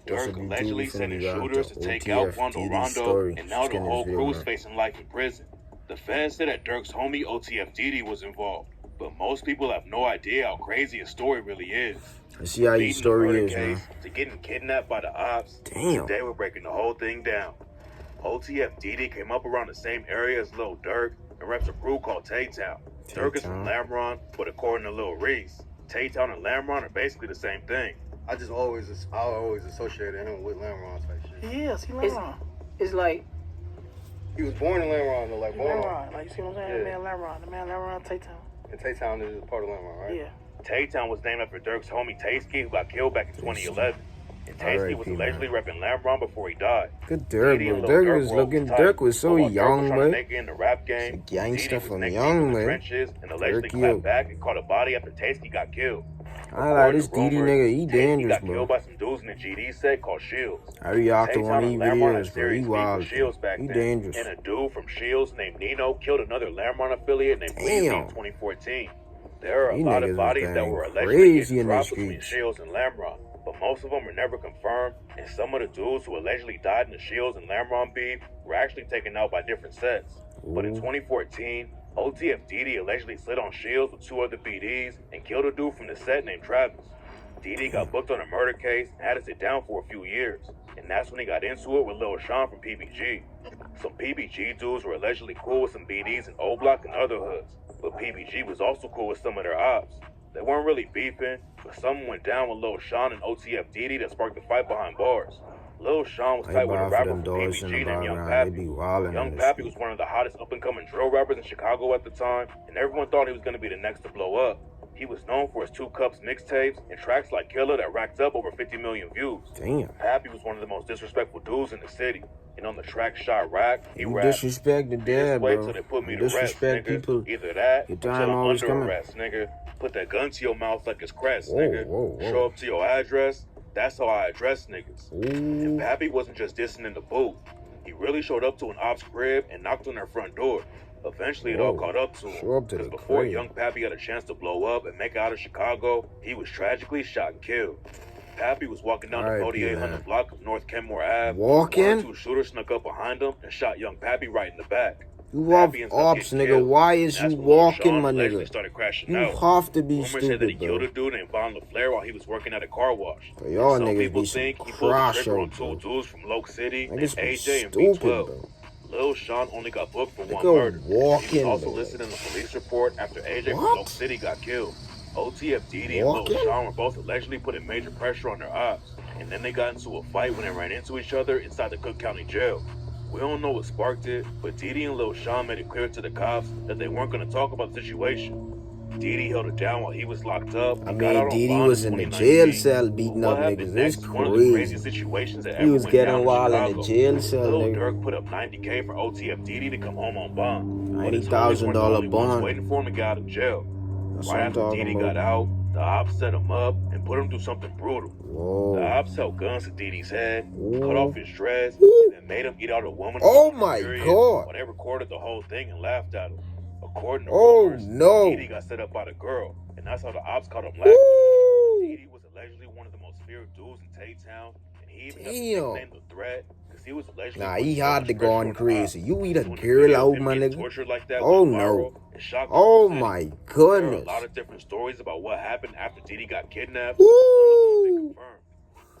Lil Durk allegedly sending shooters to take out OTF Rondo, and now the whole crew's facing life in prison. The feds said that Durk's homie OTF Dede was involved, but most people have no idea how crazy his story really is. I see how your story is, man. To getting kidnapped by the ops, damn. They were breaking the whole thing down. OTF Dede came up around the same area as Lil Durk and reps a crew called Tay-Town. Durk is from Lamron, but according to Lil Reese, Tay-Town and Lamron are basically the same thing. I always associated him with Lamron type shit. He is. He Lamron. It's like he was born in Lamron, though. Like born. Lamron. Like, you see what I'm saying? Yeah. The man Lamron, Tay-Town. And Tay-Town is part of Lamron, right? Yeah. Tay-Town was named after Durk's homie Taysky, who got killed back in 2011. And Taysky was allegedly repping Lamron before he died. Good Durk, bro. Durk was so young, man. In the rap game, gangster from young, man. Trenches and allegedly clapped back and caught a body after Taysky got killed. I like this Dede nigga, he dangerous, bro. He got killed by some dudes in the GD set called Shields. I reacted to one of these videos, bro. He wild. He dangerous. And a dude from Shields named Nino killed another Lamron affiliate named Dede in 2014. There are a lot of bodies that were allegedly getting dropped between Shields and Lamron, but most of them were never confirmed, and some of the dudes who allegedly died in the Shields and Lamron beef were actually taken out by different sets. But in 2014, OTF Dede allegedly slid on Shields with 2 other BDs and killed a dude from the set named Travis. Dede got booked on a murder case and had to sit down for a few years, and that's when he got into it with Lil Sean from PBG. Some PBG dudes were allegedly cool with some BDs in O Block and other hoods, but PBG was also cool with some of their ops. They weren't really beefing, but something went down with Lil Sean and OTF Dede that sparked the fight behind bars. Lil Sean was tight with a rapper from PBG named Young Pappy. Young Pappy was one of the hottest up-and-coming drill rappers in Chicago at the time, and everyone thought he was going to be the next to blow up. He was known for his 2 Cups mixtapes and tracks like Killer that racked up over 50 million views. Damn. Pappy was one of the most disrespectful dudes in the city. And on the track Shot Rack, he rapped, disrespect the dad, bro. Till they put me to disrespect rest, nigga. People. Either that, your time or always under coming. arrest, nigga. Put that gun to your mouth like it's crest, nigga. Show up to your address. That's how I address niggas. And Pappy wasn't just dissing in the booth. He really showed up to an ops crib and knocked on their front door. Eventually, it all caught up to him. Because before Young Pappy had a chance to blow up and make it out of Chicago, he was tragically shot and killed. Pappy was walking down the 4800 block of North Kenmore Ave. Walking? 2 shooters snuck up behind him and shot Young Pappy right in the back. You have ops, nigga. Why is you walking, my nigga? You have to be stupid, said that he bro. killed a dude named Von LaFleur while he was working at a car wash. But y'all some niggas people be think some he pulled the trigger on bro. 2 dudes from Loke City named Niggas be AJ and stupid, B12. bro. Lil Sean only got booked for 1 Nigga murder. He was also bro. listed in the police report after AJ from Loke City got killed. OTF Dede and Lil Sean were both allegedly putting major pressure on their ops, and then they got into a fight when they ran into each other inside the Cook County Jail. We don't know what sparked it, but Dede and Lil Sean made it clear to the cops that they weren't going to talk about the situation. Dede held it down while he was locked up. I mean, Dede was in the jail cell beating up niggas. It's crazy. He was getting wild in the jail cell, Lil nigga. Durk put up $90K for OTF Dede to come home on bond. $90,000 bond. Waiting for him to get out of jail. That's Right after Dede got out, the ops set him up and put him through something brutal. Whoa. The ops held guns to Dede's head, cut off his dreads, Ooh. and made him eat out a woman. Oh my God. While they recorded the whole thing and laughed at him. According to rumors, Dede got set up by the girl, and that's how the ops caught him laughing. Dede was allegedly one of the most feared dudes in Tay-Town, and he even got the nickname The Threat, because he was allegedly... Nah, he had to go on crazy. You eat a girl out, my nigga. Like that oh no. Oh my goodness. There are a lot of different stories about what happened after Dede got kidnapped.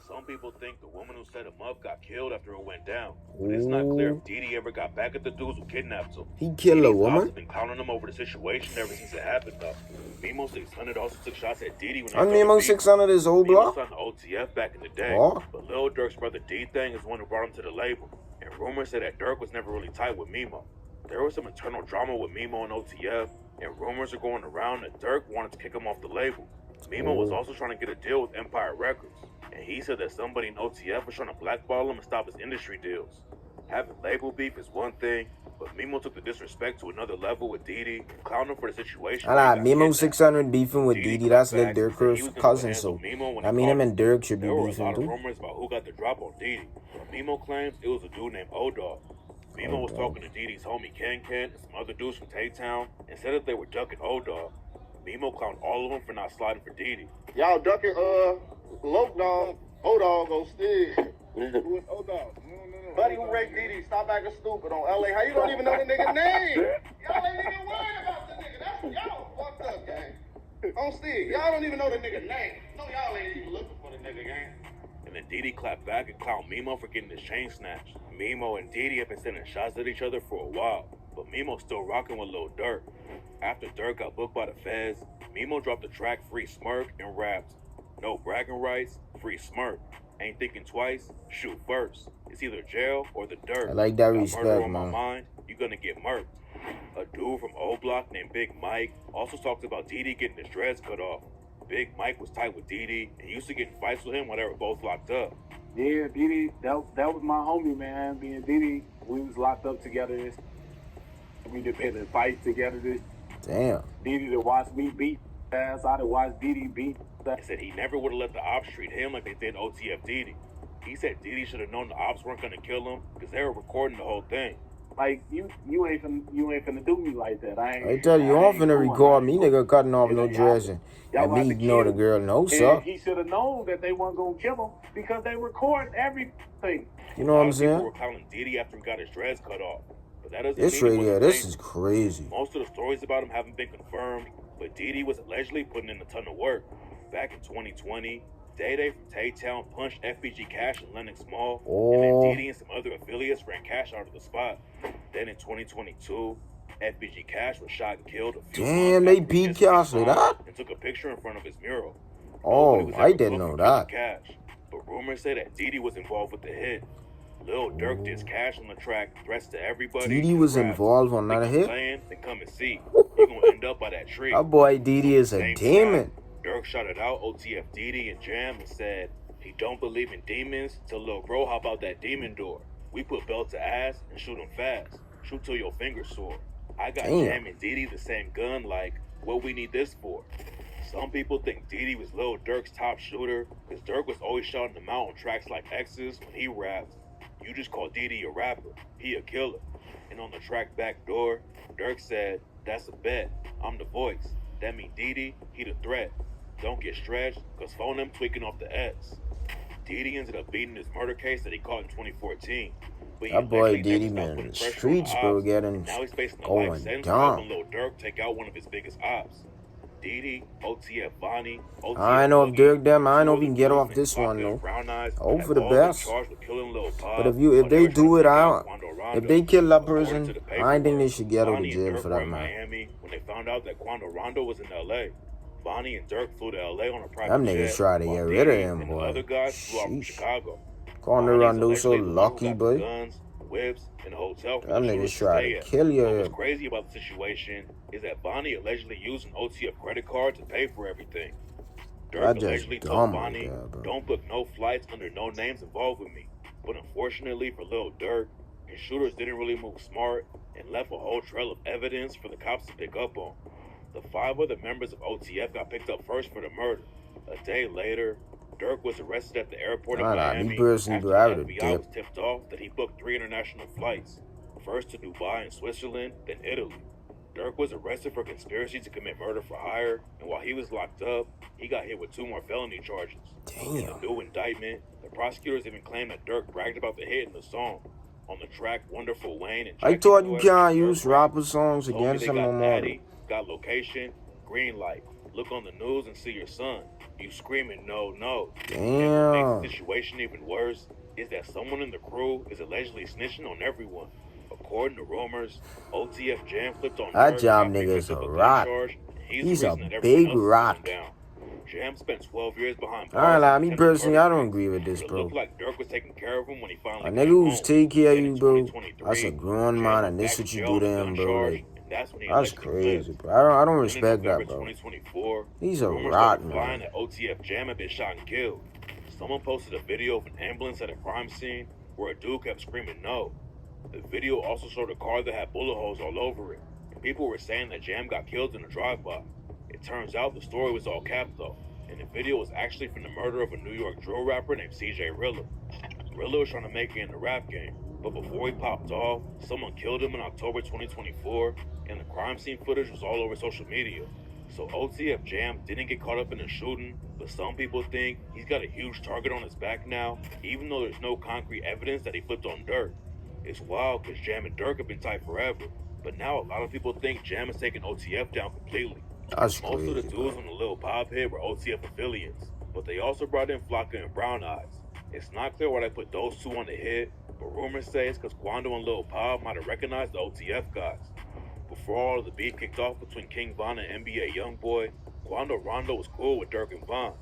Some people think the woman who set him up got killed after it went down. But it's not clear if Dede ever got back at the dudes who kidnapped him. He killed a woman? Dede's been clowning him over the situation ever since it happened, though. Mimo 600 also took shots at Dede when Mimo 600 is O Block? He was on the OTF back in the day. But Lil Durk's brother D-Thing is the one who brought him to the label. And rumors said that Durk was never really tight with Mimo. There was some internal drama with Mimo and OTF, and rumors are going around that Durk wanted to kick him off the label. Mimo was also trying to get a deal with Empire Records, and he said that somebody in OTF was trying to blackball him and stop his industry deals. Having label beef is one thing, but Mimo took the disrespect to another level with Dede, clowned him for the situation. Mimo 600 beefing with Dede, that's Lil Durk's cousin, so I mean him and Durk should be beefing too. There were a lot of rumors about who got the drop on Dede, but Mimo claims it was a dude named O-Dog. Mimo was talking to Dede's homie Ken and some other dudes from Tay-Town and said that they were ducking O-Dog. Mimo clowned all of them for not sliding for Dede. Y'all ducking Loke Dog Hold on, go still. Hold on. No. Buddy who raped Dede, stop acting stupid on LA. How you don't even know the nigga's name? Y'all ain't even worried about the nigga. That's what y'all fucked up, gang. On Steve, y'all don't even know the nigga's name. No, y'all ain't even looking for the nigga, gang. And then Dede clapped back and clowned Mimo for getting his chain snatched. Mimo and Dede have been sending shots at each other for a while, but Mimo's still rocking with Lil Durk. After Durk got booked by the feds, Mimo dropped the track Free Smirk and rapped, "No bragging rights, free smirk. Ain't thinking twice, shoot first. It's either jail or the dirt. I like that Got respect, murder on man. my mind, you gonna get murked." A dude from O Block named Big Mike also talked about Dede getting his dreads cut off. Big Mike was tight with Dede and used to get in fights with him when they were both locked up. Yeah, Dede, that was my homie, man. Me and Dede, we was locked up together. We did pay the fight together. Damn. Dede to watch me beat ass. I to watch Dede beat. He said he never would have let the ops treat him like they did OTF Dede. He said Dede should have known the ops weren't gonna kill him because they were recording the whole thing. Like you ain't finna do me like that. I tell you, I'm finna record me, nigga, cutting off no dress and me know the girl, no, sir. He should have known that they weren't gonna kill him because they record everything. You know what I'm saying? People were calling Dede after he got his dreads cut off, but that doesn't This mean he right here, wasn't this famous. is crazy. Most of the stories about him haven't been confirmed, but Dede was allegedly putting in a ton of work. Back in 2020, Dede from Tay-Town punched FBG Cash and Lennox Mall, and then Dede and some other affiliates ran Cash out of the spot. Then in 2022, FBG Cash was shot and killed a few Damn, months they after beat missing his Cash like song that? and took a picture in front of his mural. Oh, Nobody was I ever didn't booked know for that. killing Cash, but rumors say that Dede was involved with the hit. Lil Durk did Cash on the track, threats to everybody. Dede was raps. involved on that Think hit? I'm playing? Then come and see. You gonna end up by that tree. That boy Dede is a Same demon. track, Durk shouted out OTF Dede and Jam and said he don't believe in demons till Lil Bro hop out that demon door. We put belt to ass and shoot him fast. Shoot till your fingers sore. I got Damn. Jam and Dede the same gun, like, what we need this for? Some people think Dede was Lil Durk's top shooter because Durk was always shouting him out on tracks like X's when he rapped. You just call Dede a rapper, he a killer. And on the track Backdoor, Durk said, that's a bet, I'm the voice. That mean Dede, he the threat. Don't get stretched, cause phone him tweaking off the S. Dede ended up beating his murder case that he caught in 2014. But That boy allegedly never Dede, stopped man, putting the pressure on the streets, bro, ops. getting Now he's facing a going life sentence for down. helping Lil Durk take out one of his biggest ops. Dede, OTF Bonnie, OTF I know if Boogie, Durk them, I two know of we the can get off movements, this one, Locked Up, though. Brown Eyes, Hope have for the all been best. charged with killing Lil Bob, But if while they were trying do to it, take out Quando if Rondo. they kill that According person, to the I think they paperwork, should get out of Bonnie and jail Durk for were that, in man. Miami when they found out that Quando Rondo was in LA. Bonnie and Durk flew to LA on a private Them niggas jet, try to while get rid of Dede him, and the boy. other guys flew out from Sheesh. Chicago. Quando Bonnie's Rondo so allegedly the one who lucky, got the boy. guns, whips, and a hotel for Them the niggas shooters to try stay to at. kill you. What was crazy about the situation is that Bonnie allegedly used an OTF credit card to pay for everything. Durk That's just allegedly told dumb like Bonnie, that, bro. don't book no flights under no names involved with me. But unfortunately for Lil Durk, his shooters didn't really move smart and left a whole trail of evidence for the cops to pick up on. The 5 other members of OTF got picked up first for the murder. A day later, Durk was arrested at the airport of Miami me personally, after bro, I the would've FBI was dipped. tipped off that he booked 3 international flights, first to Dubai and Switzerland, then Italy. Durk was arrested for conspiracy to commit murder for hire, and while he was locked up, he got hit with 2 more felony charges. In the Damn. new indictment, the prosecutors even claimed that Durk bragged about the hit in the song. On the track Wonderful Wayne and I Jackie thought you Boy, can't Durk use rapped, rapper songs told me against they him no got more. Daddy, got location, green light. Look on the news and see your son. You screaming no, no. And what Damn. makes the situation even worse is that someone in the crew is allegedly snitching on everyone. According to rumors, OTF Jam flipped on That Durk Jam after he nigga picked is up a gun rat. charge. He's the a reason that big everyone else is rat. going down. Jam spent 12 years behind I ain't bars. lie, for me attempted personally, murder I don't case, agree with this, but it bro. looked like Durk was taking care of him when he finally A came nigga who's home. take care of Then you, in bro, 2023, that's a grown Jam man, went and back this to what you jail do on to a him, gun bro. charge, Like, and that's when he that's allegedly crazy, flipped. bro. I don't Then in respect November that, bro. 2024, He's a rumors rat, started man. flying that OTF Jam had been shot and killed. Someone posted a video of an ambulance at a crime scene where a dude kept screaming no. The video also showed a car that had bullet holes all over it, and people were saying that Jam got killed in a drive-by. It turns out the story was all capped though, and the video was actually from the murder of a New York drill rapper named CJ Rilla. Rilla was trying to make it in the rap game, but before he popped off, someone killed him in October 2024, and the crime scene footage was all over social media. So OTF Jam didn't get caught up in the shooting, but some people think he's got a huge target on his back now, even though there's no concrete evidence that he flipped on Durk. It's wild because Jam and Durk have been tight forever, but now a lot of people think Jam is taking OTF down completely. That's Most crazy, of the dudes bro. on the Lil Pop hit were OTF affiliates, but they also brought in Flocka and Brown Eyes. It's not clear why they put those two on the hit, but rumors say it's because Quando and Lil Pop might have recognized the OTF guys. Before all of the beef kicked off between King Von and NBA Youngboy, Quando Rondo was cool with Durk and Von.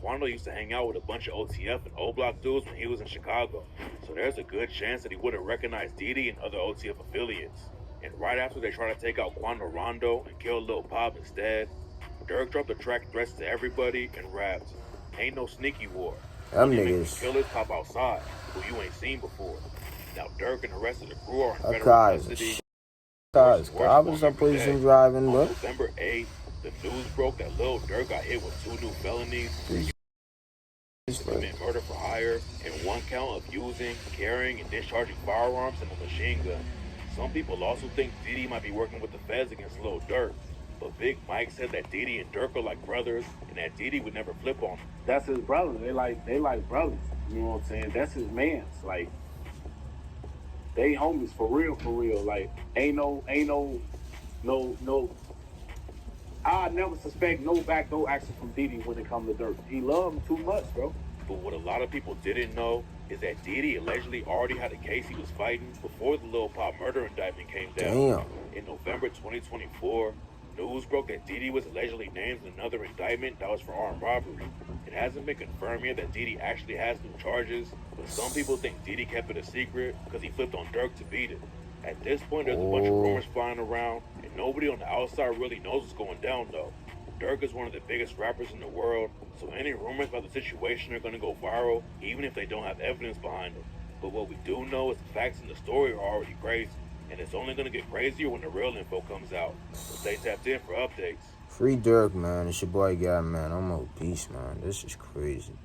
Quando used to hang out with a bunch of OTF and O-Block dudes when he was in Chicago, so there's a good chance that he would have recognized Dede and other OTF affiliates. And right after they tried to take out Quando Rondo and kill Lil Pop instead, Durk dropped the track threats to everybody and rapped, "Ain't no sneaky war. Them Only niggas. make killers pop outside, who you ain't seen before." Now Durk and the rest of the crew are in That federal guy's custody. Cars some prison driving, On bro. November 8th, the news broke that Lil Durk got hit with 2 new felonies, commit murder for hire, and 1 count of using, carrying, and discharging firearms and a machine gun. Some people also think Dede might be working with the feds against Lil Durk, but Big Mike said that Dede and Durk are like brothers, and that Dede would never flip on him. That's his brother. They like brothers. You know what I'm saying? That's his man's. Like, they homies for real, for real. Like, ain't no. I never suspect no backdoor action from Dede when it comes to Durk. He loved him too much, bro. But what a lot of people didn't know is that Dede allegedly already had a case he was fighting before the Lil Pop murder indictment came down. Damn. In November 2024, news broke that Dede was allegedly named in another indictment that was for armed robbery. It hasn't been confirmed yet that Dede actually has new charges, but some people think Dede kept it a secret because he flipped on Durk to beat it. At this point, there's a bunch of rumors flying around, and nobody on the outside really knows what's going down, though. Durk is one of the biggest rappers in the world, so any rumors about the situation are going to go viral, even if they don't have evidence behind them. But what we do know is the facts in the story are already crazy, and it's only going to get crazier when the real info comes out. So stay tapped in for updates. Free Durk, man. It's your boy Garret, man. I'm a beast, man. This is crazy.